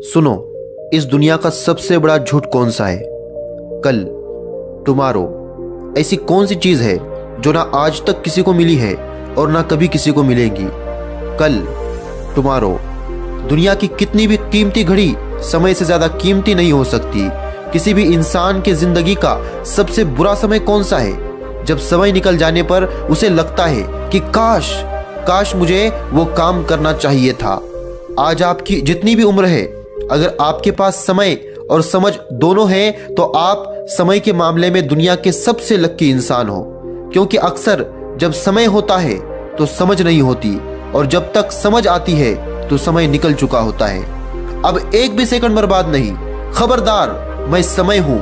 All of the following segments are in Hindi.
सुनो, इस दुनिया का सबसे बड़ा झूठ कौन सा है? कल, टुमारो। ऐसी कौन सी चीज़ है जो ना आज तक किसी को मिली है और ना कभी किसी को मिलेगी? कल, टुमारो। दुनिया की कितनी भी कीमती घड़ी समय से ज़्यादा कीमती नहीं हो सकती। किसी भी इंसान की ज़िंदगी का सबसे बुरा समय कौन सा है? जब समय निकल जाने पर उसे लगता है कि काश मुझे वो काम करना चाहिए था। आज आपकी जितनी भी उम्र है, अगर आपके पास समय और समझ दोनों है तो आप समय के मामले में दुनिया के सबसे लक्की इंसान हो। क्योंकि अक्सर जब समय होता है तो समझ नहीं होती, और जब तक समझ आती है तो समय निकल चुका होता है। अब एक भी सेकंड बर्बाद नहीं। खबरदार, मैं समय हूं।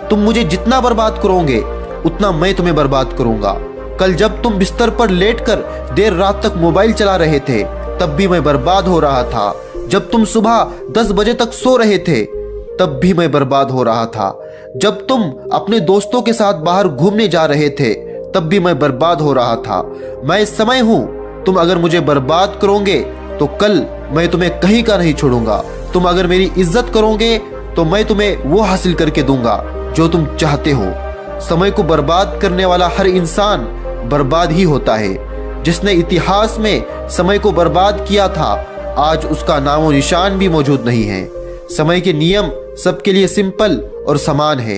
तुम मुझे जितना बर्बाद करोगे उतना मैं तुम्हें बर्बाद करूंगा। कल जब तुम बिस्तर पर लेटकर देर रात तक मोबाइल चला रहे थे तब भी मैं बर्बाद हो रहा था। जब तुम सुबह 10 बजे तक सो रहे थे तब भी मैं बर्बाद हो रहा था। जब तुम अपने दोस्तों के साथ बाहर घूमने जा रहे थे तब भी मैं बर्बाद हो रहा था। मैं समय हूं। तुम अगर मुझे बर्बाद करोगे तो कल मैं तुम्हें कहीं का नहीं छोड़ूंगा। तुम अगर मेरी इज्जत करोगे तो मैं तुम्हें वो हासिल करके दूंगा जो तुम चाहते हो। समय को बर्बाद करने वाला हर इंसान बर्बाद ही होता है। जिसने इतिहास में समय को बर्बाद किया था, आज उसका नामो निशान भी मौजूद नहीं है। समय के नियम सबके लिए सिंपल और समान है।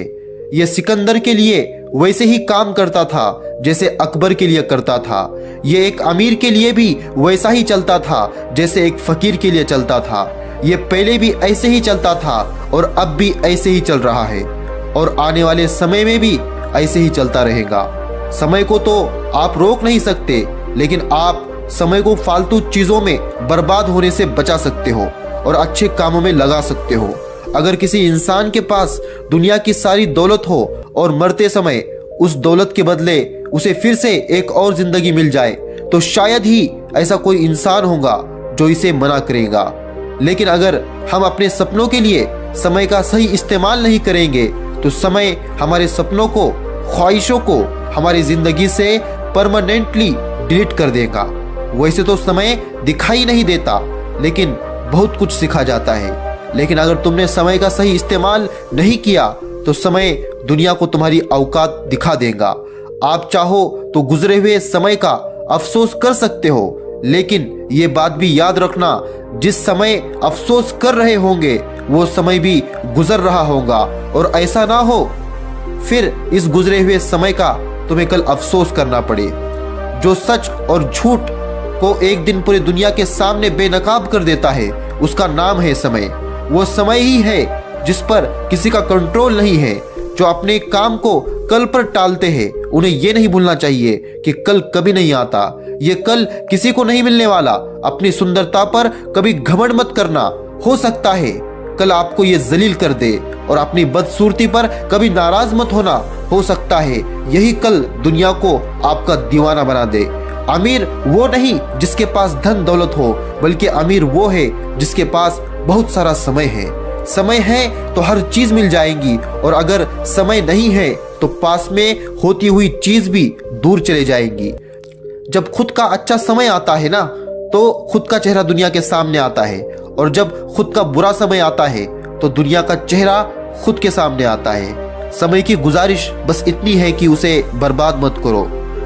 यह सिकंदर के लिए वैसे ही काम करता था जैसे अकबर के लिए करता था। यह एक अमीर के लिए भी वैसा ही चलता था जैसे एक फकीर के लिए चलता था। यह पहले भी ऐसे ही चलता था और अब भी ऐसे ही चल रहा है, और आने वाले समय में भी ऐसे ही चलता रहेगा। समय को तो आप रोक नहीं सकते, लेकिन आप समय को फालतू चीजों में बर्बाद होने से बचा सकते हो और अच्छे कामों में लगा सकते हो। अगर किसी इंसान के पास दुनिया की सारी दौलत हो और मरते समय उस दौलत के बदले उसे फिर से एक और जिंदगी मिल जाए तो शायद ही ऐसा कोई इंसान होगा जो इसे मना करेगा। लेकिन अगर हम अपने सपनों के लिए समय का सही इस्तेमाल नहीं करेंगे तो समय हमारे सपनों को, ख्वाहिशों को हमारी जिंदगी से परमानेंटली डिलीट कर देगा। वैसे तो समय दिखाई नहीं देता, लेकिन बहुत कुछ सिखा जाता है। लेकिन अगर तुमने समय का सही इस्तेमाल नहीं किया तो समय दुनिया को तुम्हारी औकात दिखा देगा। आप चाहो तो गुजरे हुए समय का अफसोस कर सकते हो, लेकिन ये बात भी याद रखना, जिस समय अफसोस कर रहे होंगे वो समय भी गुजर रहा होगा, और ऐसा ना हो फिर इस गुजरे हुए समय का तुम्हें कल अफसोस करना पड़े। जो सच और झूठ को एक दिन पूरी दुनिया के सामने बेनकाब कर देता है उसका नाम है समय। वो समय ही है जिस पर किसी का कंट्रोल नहीं है। जो अपने काम को कल पर टालते हैं उन्हें ये नहीं भूलना चाहिए कि कल कभी नहीं आता। ये कल किसी को नहीं मिलने वाला। अपनी सुंदरता पर कभी घमंड मत करना। हो सकता है कल आपको ये जलील कर दे, और अपनी बदसूरती पर कभी नाराज मत होना। हो सकता है यही कल दुनिया को आपका दीवाना बना दे। अमीर वो नहीं जिसके पास धन दौलत हो, बल्कि अमीर वो है जिसके पास बहुत सारा समय है। समय है तो हर चीज मिल जाएगी, और अगर समय नहीं है तो पास में होती हुई चीज भी दूर चले जाएंगी। जब खुद का अच्छा समय आता है ना, तो खुद का चेहरा दुनिया के सामने आता है, और जब खुद का बुरा समय आता है तो दुनिया का चेहरा खुद के सामने आता है। समय की गुजारिश बस इतनी है कि उसे बर्बाद मत करो,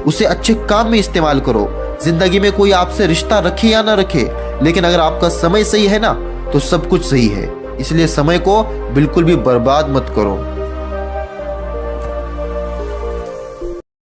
उसे अच्छे काम में इस्तेमाल करो। जिंदगी में कोई आपसे रिश्ता रखे या ना रखे, लेकिन अगर आपका समय सही है ना तो सब कुछ सही है। इसलिए समय को बिल्कुल भी बर्बाद मत करो।